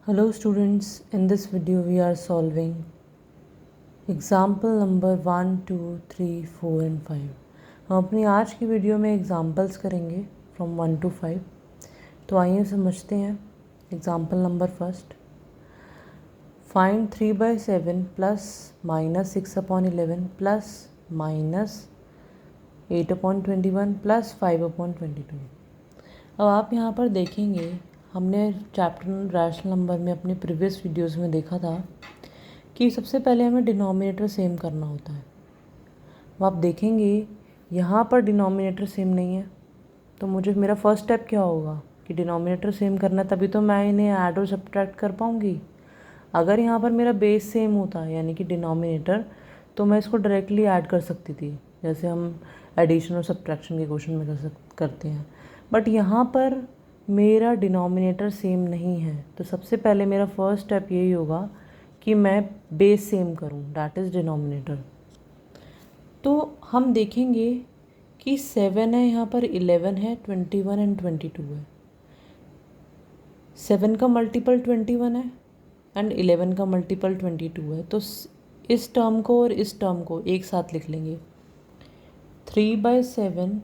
Hello students, in this video we are solving example number 1, 2, 3, 4 and 5. हम अपनी आज की वीडियो में एग्जाम्पल्स करेंगे फ्रॉम 1 to 5. तो आइए समझते हैं. Example number first. Find 3/7 plus minus 6/11 plus minus 8/21 plus 5/22. अब आप यहाँ पर देखेंगे, हमने चैप्टर रैशनल नंबर में अपने प्रीवियस वीडियोस में देखा था कि सबसे पहले हमें डिनोमिनेटर सेम करना होता है. अब आप देखेंगे यहाँ पर डिनोमिनेटर सेम नहीं है, तो मेरा फर्स्ट स्टेप क्या होगा कि डिनोमिनेटर सेम करना है, तभी तो मैं इन्हें ऐड और सब्ट्रैक्ट कर पाऊँगी. अगर यहाँ पर मेरा बेस सेम होता है यानी कि डिनोमिनेटर, तो मैं इसको डायरेक्टली ऐड कर सकती थी, जैसे हम एडिशन और सब्ट्रैक्शन के क्वेश्चन में करते हैं. बट यहाँ पर मेरा डिनोमिनेटर सेम नहीं है, तो सबसे पहले मेरा फर्स्ट स्टेप यही होगा कि मैं बेस सेम करूँ, दैट इज़ डिनोमिनेटर. तो हम देखेंगे कि 7 है, यहाँ पर 11 है, 21 एंड 22 है. 7 का मल्टीपल 21 है एंड 11 का मल्टीपल 22 है. तो इस टर्म को और इस टर्म को एक साथ लिख लेंगे. 3/7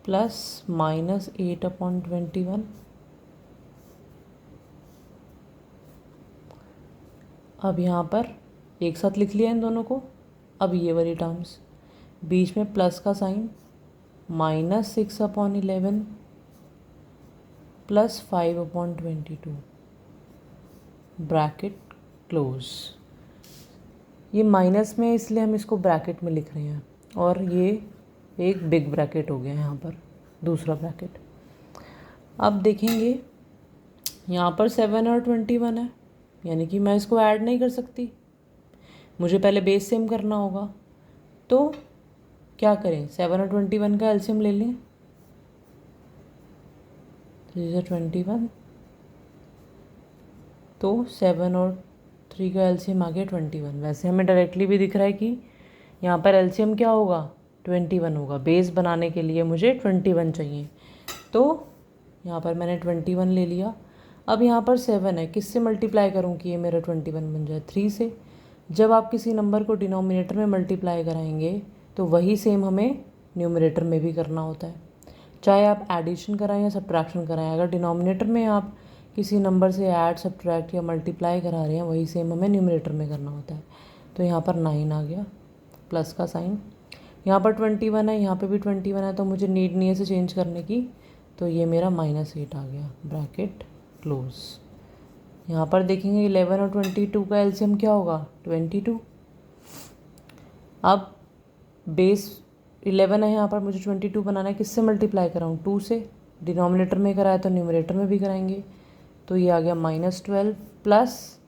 प्लस माइनस 8/21. अब यहाँ पर एक साथ लिख लिया इन दोनों को. अब ये वाली टर्म्स, बीच में प्लस का sign, minus 6/11 plus 5/22 bracket close. ये माइनस में इसलिए हम इसको ब्रैकेट में लिख रहे हैं, और ये एक बिग ब्रैकेट हो गया यहाँ पर, दूसरा ब्रैकेट. अब देखेंगे यहाँ पर 7 और 21 है, यानी कि मैं इसको ऐड नहीं कर सकती, मुझे पहले बेस सेम करना होगा. तो क्या करें, 7 और 21 का एलसीएम ले लें. 3 से 21, तो 7 और 3 का एलसीएम आ गया 21. वैसे हमें डायरेक्टली भी दिख रहा है कि यहाँ पर एलसीएम क्या होगा, 21 होगा. बेस बनाने के लिए मुझे 21 चाहिए, तो यहाँ पर मैंने 21 ले लिया. अब यहाँ पर 7 है, किससे मल्टीप्लाई करूँ कि ये मेरा 21 बन जाए, 3 से. जब आप किसी नंबर को डिनोमिनेटर में मल्टीप्लाई कराएंगे तो वही सेम हमें न्यूमरेटर में भी करना होता है, चाहे आप एडिशन कराएं या सब्ट्रैक्शन कराएं. अगर डिनोमिनेटर में आप किसी नंबर से ऐड, सब्ट्रैक्ट या मल्टीप्लाई करा रहे हैं, वही सेम हमें न्यूमरेटर में करना होता है. तो यहाँ पर 9 आ गया, प्लस का साइन. यहाँ पर 21 है, यहाँ पे भी 21 है, तो मुझे नीड नहीं है इसे चेंज करने की, तो ये मेरा -8 आ गया, ब्रैकेट क्लोज. यहाँ पर देखेंगे 11 और 22 का एलसीएम क्या होगा, 22. अब बेस 11 है, यहाँ पर मुझे 22 बनाना है, किससे मल्टीप्लाई कराऊँ, 2 से. डिनोमिनेटर में कराया तो न्यूमरेटर में भी कराएंगे, तो ये आ गया -12 प्लस,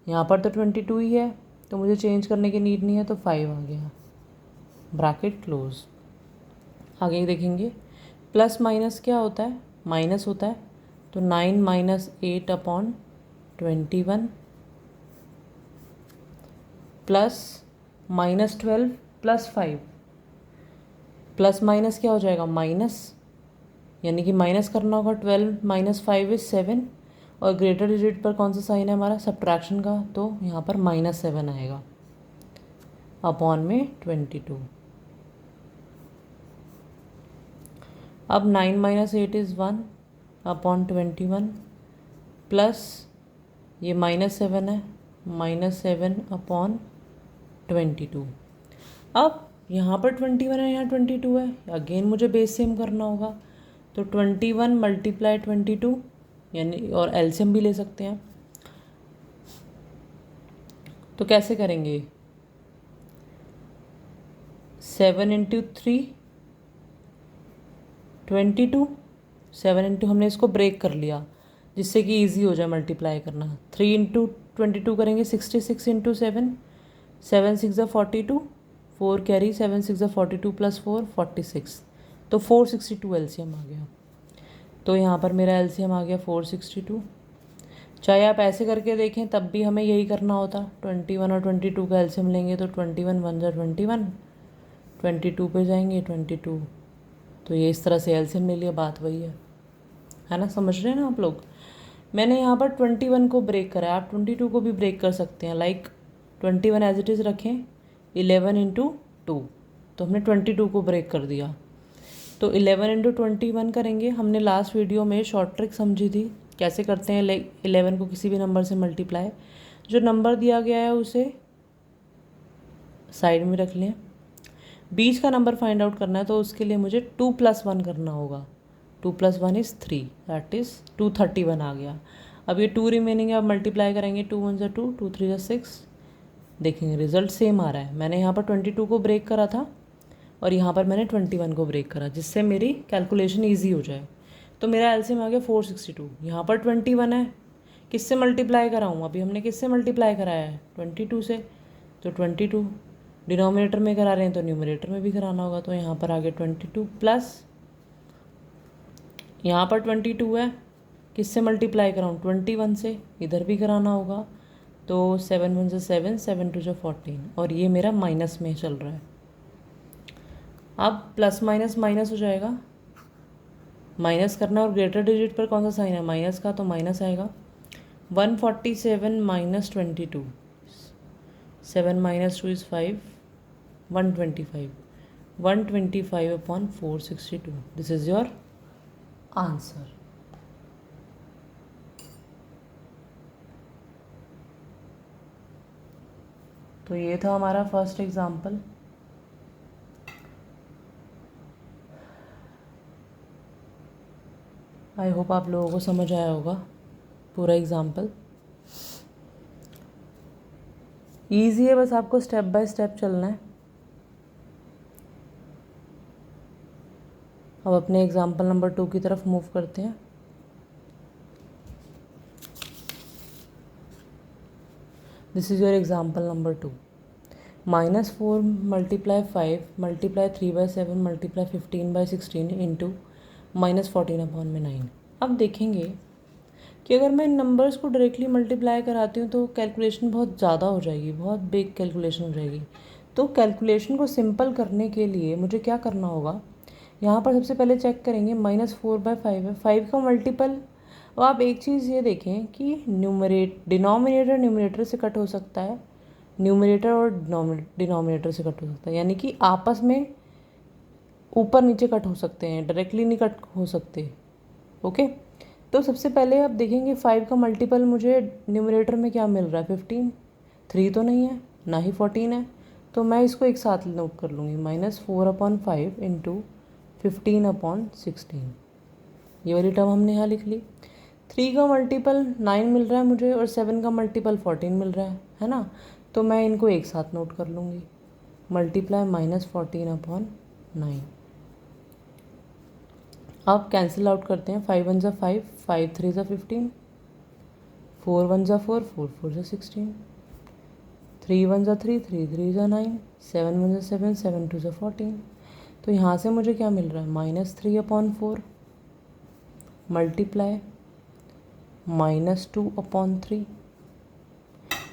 यहाँ पर तो 22 ही है, तो मुझे चेंज करने की नीड नहीं है, तो 5 आ गया, ब्रैकेट क्लोज. आगे देखेंगे प्लस माइनस क्या होता है, माइनस होता है, तो 9 - 8/21 प्लस -12 प्लस 5. प्लस माइनस क्या हो जाएगा, माइनस, यानी कि माइनस करना होगा. 12 - 5 इज़ 7, और ग्रेटर डिजिट पर कौन सा साइन है हमारा, सब्ट्रैक्शन का, तो यहाँ पर -7 आएगा अपॉन में 22. अब 9 - 8 इज़ 1 अपॉन 21 प्लस ये -7 है, -7 अपॉन 22. अब यहाँ पर 21 है, यहाँ 22 है, अगेन मुझे बेस सेम करना होगा, तो 21 मल्टीप्लाई 22, यानी और एलसीएम भी ले सकते हैं. तो कैसे करेंगे, 7 × 3 22. 7 इंटू हमने इसको ब्रेक कर लिया जिससे कि इजी हो जाए मल्टीप्लाई करना. 3 × 22 करेंगे, 66 × 7, 7 × 6 = 42, 4 कैरी, 7 × 6 = 42 प्लस 4 46, तो 462 एलसीएम आ गया. तो यहाँ पर मेरा एलसीएम आ गया 462. चाहे आप ऐसे करके देखें तब भी हमें यही करना होता. 21 और 22 का एलसीएम लेंगे तो 21 1 × 21, 22 पे जाएंगे 22, तो ये इस तरह से एलसीएम ले लिया, बात वही है. है ना, समझ रहे हैं ना आप लोग। मैंने यहाँ पर 21 को ब्रेक करा है, आप 22 को भी ब्रेक कर सकते हैं। लाइक 21 एज इट इज़ रखें, 11 इंटू 2, तो हमने 22 को ब्रेक कर दिया। तो 11 इंटू 21 करेंगे। हमने लास्ट वीडियो में शॉर्ट ट्रिक समझी थी कैसे करते हैं 11 को किसी भी नंबर से मल्टीप्लाई। जो नंबर दिया गया है उसे साइड में रख लें। बीच का नंबर फाइंड आउट करना है तो उसके लिए मुझे 2 + 1 करना होगा। 2 + 1 इज़ 3, दैट इज़ 231 आ गया। अब ये 2 रिमेनिंग है, अब मल्टीप्लाई करेंगे। 2 × 1 = 2, 2 × 3 = 6। देखेंगे रिजल्ट सेम आ रहा है। मैंने यहाँ पर 22 को ब्रेक करा था और यहाँ पर मैंने 21 को ब्रेक करा, जिससे मेरी कैलकुलेशन ईजी हो जाए। तो मेरा एलसीएम आ गया 462। यहाँ पर 21 है, किससे मल्टीप्लाई कराऊँ? अभी हमने किससे मल्टीप्लाई कराया है? 22 से। तो 22 डिनोमिनेटर में करा रहे हैं तो न्यूमरेटर में भी कराना होगा। तो यहाँ पर आ गया 22 प्लस यहाँ पर 22 है, किससे मल्टीप्लाई कराऊँ? 21 से, इधर भी कराना होगा। तो 7 × 1 = 7, 7 × 2 = 14, और ये मेरा माइनस में चल रहा है। अब प्लस माइनस माइनस हो जाएगा, माइनस करना, और ग्रेटर डिजिट पर कौन सा साइन है? माइनस का, तो माइनस आएगा। 147 - 22, 7 - 2 = 5, 125, 125/462, दिस इज़ योर आंसर। तो ये था हमारा फर्स्ट एग्जाम्पल। आई होप आप लोगों को समझ आया होगा पूरा एग्जाम्पल। ईजी है, बस आपको स्टेप बाय स्टेप चलना है। अब अपने एग्जाम्पल नंबर 2 की तरफ मूव करते हैं। This is your example number 2। -4 × 5 × 3/7 × 15/16 into -14/9। अब देखेंगे कि अगर मैं इन नंबर्स को डायरेक्टली मल्टीप्लाई कराती हूँ तो कैलकुलेशन बहुत ज़्यादा हो जाएगी, बहुत बिग कैलकुलेशन हो जाएगी। तो कैलकुलेशन को सिंपल करने के लिए मुझे क्या करना होगा? यहाँ पर सबसे पहले चेक करेंगे, -4/5 है, 5 का मल्टीपल। अब आप एक चीज़ ये देखें कि डिनोमिनेटर न्यूमरेटर से कट हो सकता है, न्यूमरेटर और डिनोमिनेटर से कट हो सकता है, यानी कि आपस में ऊपर नीचे कट हो सकते हैं, डायरेक्टली नहीं कट हो सकते। ओके, तो सबसे पहले आप देखेंगे 5 का मल्टीपल मुझे न्यूमरेटर में क्या मिल रहा है? 15। 3 तो नहीं है, ना ही 14 है, तो मैं इसको एक साथ नोट कर लूँगी। -4/5 इंटू 15/16, ये वाली टर्म हमने यहाँ लिख ली। 3 का मल्टीपल 9 मिल रहा है मुझे और 7 का मल्टीपल 14 मिल रहा है ना, तो मैं इनको एक साथ नोट कर लूँगी। मल्टीप्लाई -14/9। अब कैंसिल आउट करते हैं। 5 × 1 = 5, 5 × 3 = 15, 4 × 1 = 4, 4 × 4 = 16, 3 × 1 = 3, 3 × 3 = 9, 7 × 1 = 7, 7 × 2 = 14। तो यहाँ से मुझे क्या मिल रहा है? -3/4 मल्टीप्लाई -2/3।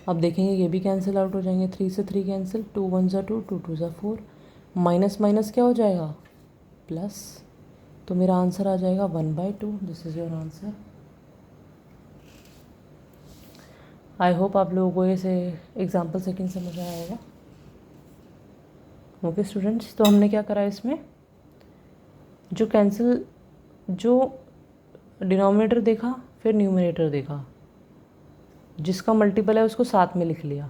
अब देखेंगे ये भी कैंसिल आउट हो जाएंगे, 3 से 3 कैंसिल, 2 × 1 = 2, 2 × 2 = 4, माइनस माइनस क्या हो जाएगा? प्लस। तो मेरा आंसर आ जाएगा 1/2। This is your answer. I hope आप लोगों को ये एग्जाम्पल सेकंड समझ आया होगा। ओके स्टूडेंट्स, तो हमने क्या करा इसमें? जो डिनोमिनेटर देखा, फिर न्यूमरेटर देखा, जिसका मल्टीपल है उसको साथ में लिख लिया,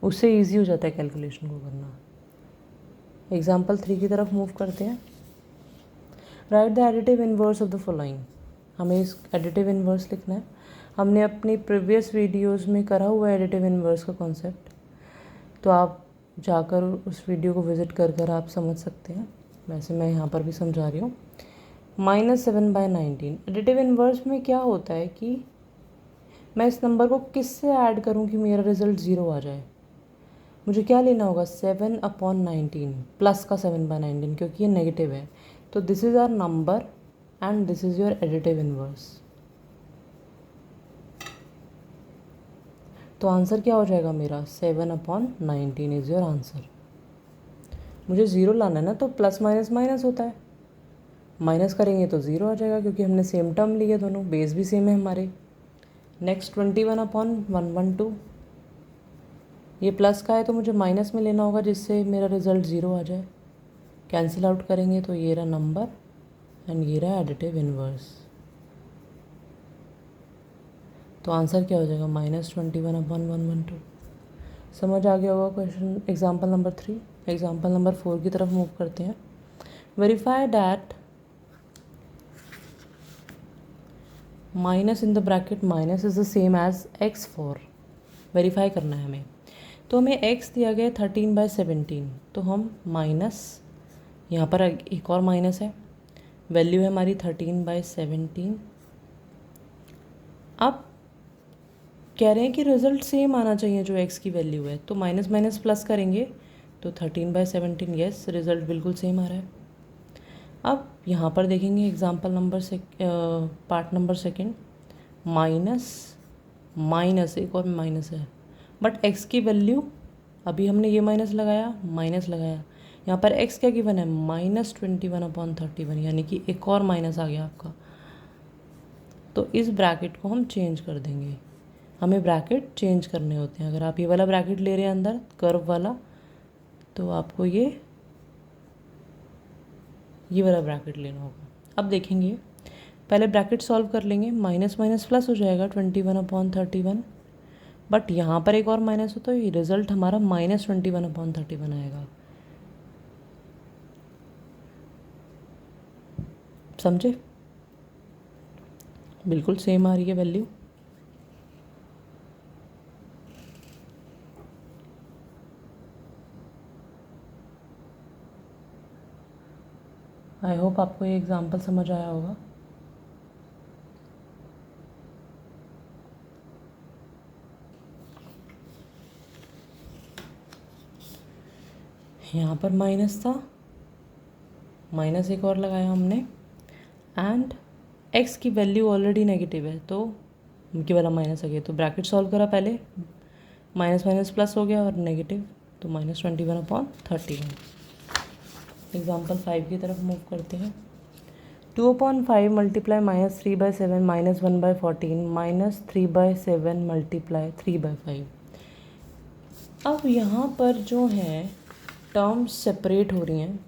उससे ईजी हो जाता है कैलकुलेशन को करना। एग्जाम्पल 3 की तरफ मूव करते हैं। Right the additive inverse of the following. हमें इस एडिटिव इनवर्स लिखना है। हमने अपनी प्रीवियस वीडियोस में करा हुआ है एडिटिव इनवर्स का कॉन्सेप्ट, तो आप जाकर उस वीडियो को विज़िट कर आप समझ सकते हैं। वैसे मैं यहाँ पर भी समझा रही हूँ। -7/19 एडिटिव इनवर्स में क्या होता है कि मैं इस नंबर को किस से ऐड करूँ कि मेरा रिज़ल्ट 0 आ जाए? मुझे क्या लेना होगा? 7/19 प्लस का 7/19, क्योंकि ये नेगेटिव है। तो this is our number and this is your additive inverse. तो आंसर क्या हो जाएगा मेरा? 7/19 इज़ योर आंसर। मुझे 0 लाना है ना, तो प्लस माइनस माइनस होता है। माइनस करेंगे तो 0 आ जाएगा क्योंकि हमने सेम टर्म लिए दोनों, बेस भी सेम है हमारे। नेक्स्ट 21/112, ये प्लस का है तो मुझे माइनस में लेना होगा जिससे मेरा रिज़ल्ट 0 आ जाए। कैंसिल आउट करेंगे तो ये रहा नंबर एंड ये रहा एडिटिव इन्वर्स। तो आंसर क्या हो जाएगा, -21/112। समझ आ गया होगा question. Example number 3। Example number 4 की तरफ मूव करते हैं। Verify that minus in the bracket minus is the same as x4। Verify करना है हमें। तो हमें x दिया गया 13/17, तो हम माइनस, यहाँ पर एक और माइनस है, वैल्यू है हमारी 13/17। अब कह रहे हैं कि रिज़ल्ट सेम आना चाहिए जो x की वैल्यू है, तो माइनस माइनस प्लस करेंगे तो 13/17, यस रिज़ल्ट बिल्कुल सेम आ रहा है। अब यहाँ पर देखेंगे example number part number 2, minus minus, एक और माइनस है, बट x की वैल्यू, अभी हमने ये माइनस लगाया, यहाँ पर x क्या गिवन है, -21/31, यानी कि एक और माइनस आ गया आपका। तो इस ब्रैकेट को हम चेंज कर देंगे। हमें ब्रैकेट चेंज करने होते हैं। अगर आप ये वाला ब्रैकेट ले रहे हैं अंदर कर्व वाला, तो आपको ये वाला ब्रैकेट लेना होगा। अब देखेंगे, पहले ब्रैकेट सॉल्व कर लेंगे, माइनस माइनस प्लस हो जाएगा 21/31, बट यहाँ पर एक और माइनस हो तो ये रिज़ल्ट हमारा -21/31 आएगा। समझे, बिल्कुल सेम आ रही है वैल्यू। आई होप आपको ये एग्जांपल समझ आया होगा। यहाँ पर माइनस था, माइनस एक और लगाया हमने, एंड x की वैल्यू ऑलरेडी नेगेटिव है तो उनकी वाला माइनस आ गया। तो ब्रैकेट सॉल्व करा पहले, माइनस माइनस प्लस हो गया और नेगेटिव, तो -21/31। एग्जाम्पल 5 की तरफ मूव करते हैं। 2/5 मल्टीप्लाई -3/7 -1/14 -3/7 मल्टीप्लाई 3/5। अब यहाँ पर जो है टर्म्स सेपरेट हो रही हैं।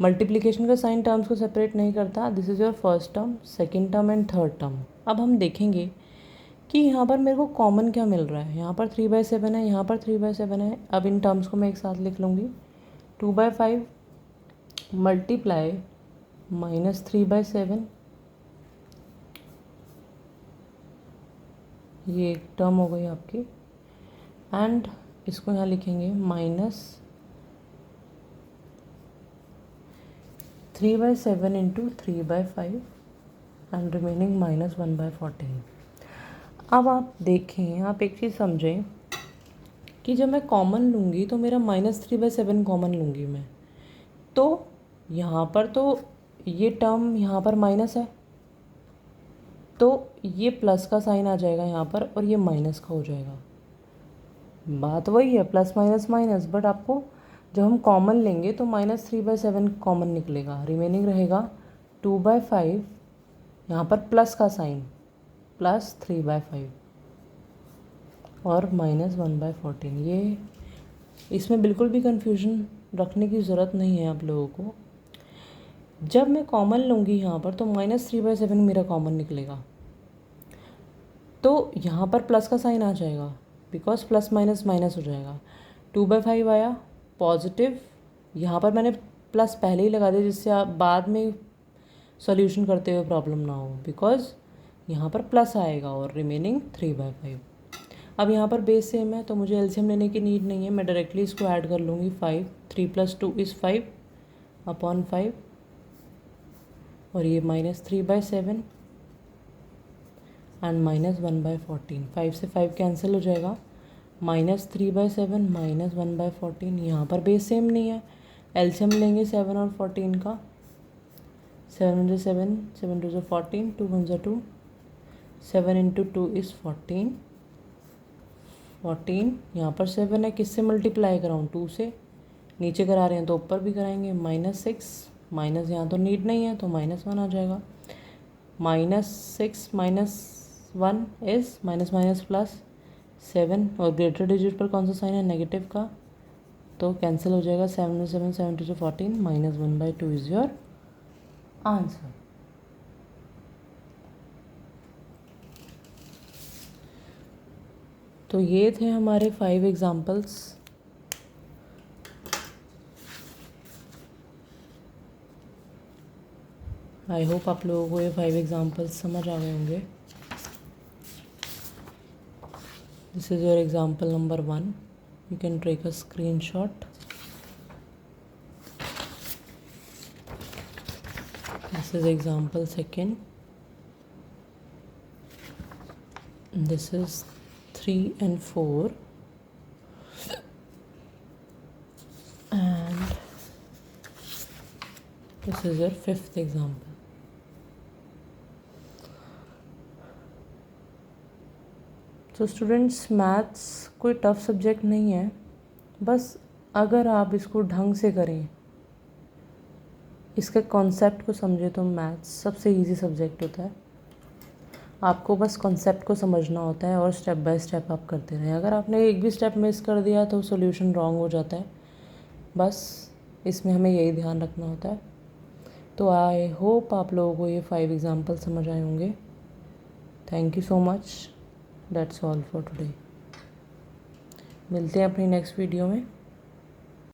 मल्टीप्लिकेशन का साइन टर्म्स को सेपरेट नहीं करता। This is your first term, second term and third term. अब हम देखेंगे कि यहाँ पर मेरे को कॉमन क्या मिल रहा है। यहाँ पर 3/7 है, यहाँ पर 3/7 है। अब इन टर्म्स को मैं एक साथ लिख लूँगी। 2/5 मल्टीप्लाई -3/7, ये एक टर्म हो गई आपकी, एंड इसको यहाँ लिखेंगे -3/7 इंटू 3/5 एंड रिमेनिंग -1/14। अब आप देखें, आप एक चीज़ समझें कि जब मैं कॉमन लूँगी तो मेरा -3/7 कॉमन लूँगी मैं, तो यहाँ पर तो ये टर्म यहाँ पर माइनस है, तो ये प्लस का साइन आ जाएगा यहाँ पर और ये माइनस का हो जाएगा। बात वही है, प्लस माइनस माइनस, बट आपको जब हम कॉमन लेंगे तो -3/7 कॉमन निकलेगा, रिमेनिंग रहेगा 2/5, यहाँ पर प्लस का साइन, प्लस 3/5 और -1/14। ये इसमें बिल्कुल भी कंफ्यूजन रखने की ज़रूरत नहीं है आप लोगों को। जब मैं कॉमन लूँगी यहाँ पर तो -3/7 मेरा कॉमन निकलेगा, तो यहाँ पर प्लस का साइन आ जाएगा बिकॉज प्लस माइनस माइनस हो जाएगा। 2/5 आया पॉजिटिव, यहाँ पर मैंने प्लस पहले ही लगा दिया जिससे आप बाद में सॉल्यूशन करते हुए प्रॉब्लम ना हो, बिकॉज यहाँ पर प्लस आएगा और रिमेनिंग 3/5। अब यहाँ पर बेस सेम है तो मुझे एलसीएम लेने की नीड नहीं है, मैं डायरेक्टली इसको ऐड कर लूँगी। 5, 3 + 2 = 5/5 और ये -3/7 एंड -1/14। 5 से 5 कैंसिल हो जाएगा, -3/7 -1/14। यहाँ पर बेस सेम नहीं है, एलसीएम लेंगे 7 और 14 का। 7 × 7, 7 × 14, 2 × 2, 7 × 2 = 14। 14 यहाँ पर 7 है, किससे मल्टीप्लाई कराऊँ, 2 से। नीचे करा रहे हैं तो ऊपर भी कराएंगे, -6 माइनस यहाँ तो नीड नहीं है तो -1 आ जाएगा। -6 -1 इज़ माइनस माइनस प्लस 7 और ग्रेटर डिजिट पर कौन सा साइन है, नेगेटिव का, तो कैंसिल हो जाएगा। 7 7 7 2 14 -1/2 इज़ योर आंसर। तो ये थे हमारे 5 एग्जाम्पल्स। आई होप आप लोगों को ये 5 एग्जाम्पल्स समझ आ गए होंगे। This is your example number 1। You can take a screenshot. This is example 2nd. This is 3 and 4. And this is your 5th example. तो स्टूडेंट्स, मैथ्स कोई टफ सब्जेक्ट नहीं है, बस अगर आप इसको ढंग से करें, इसके कॉन्सेप्ट को समझे, तो मैथ्स सबसे इजी सब्जेक्ट होता है। आपको बस कॉन्सेप्ट को समझना होता है और स्टेप बाय स्टेप आप करते रहें। अगर आपने एक भी स्टेप मिस कर दिया तो सॉल्यूशन रॉन्ग हो जाता है। बस इसमें हमें यही ध्यान रखना होता है। तो आई होप आप लोगों को ये 5 एग्जाम्पल समझ आए होंगे। Thank you so much. That's all for today. मिलते हैं अपनी नेक्स्ट वीडियो में।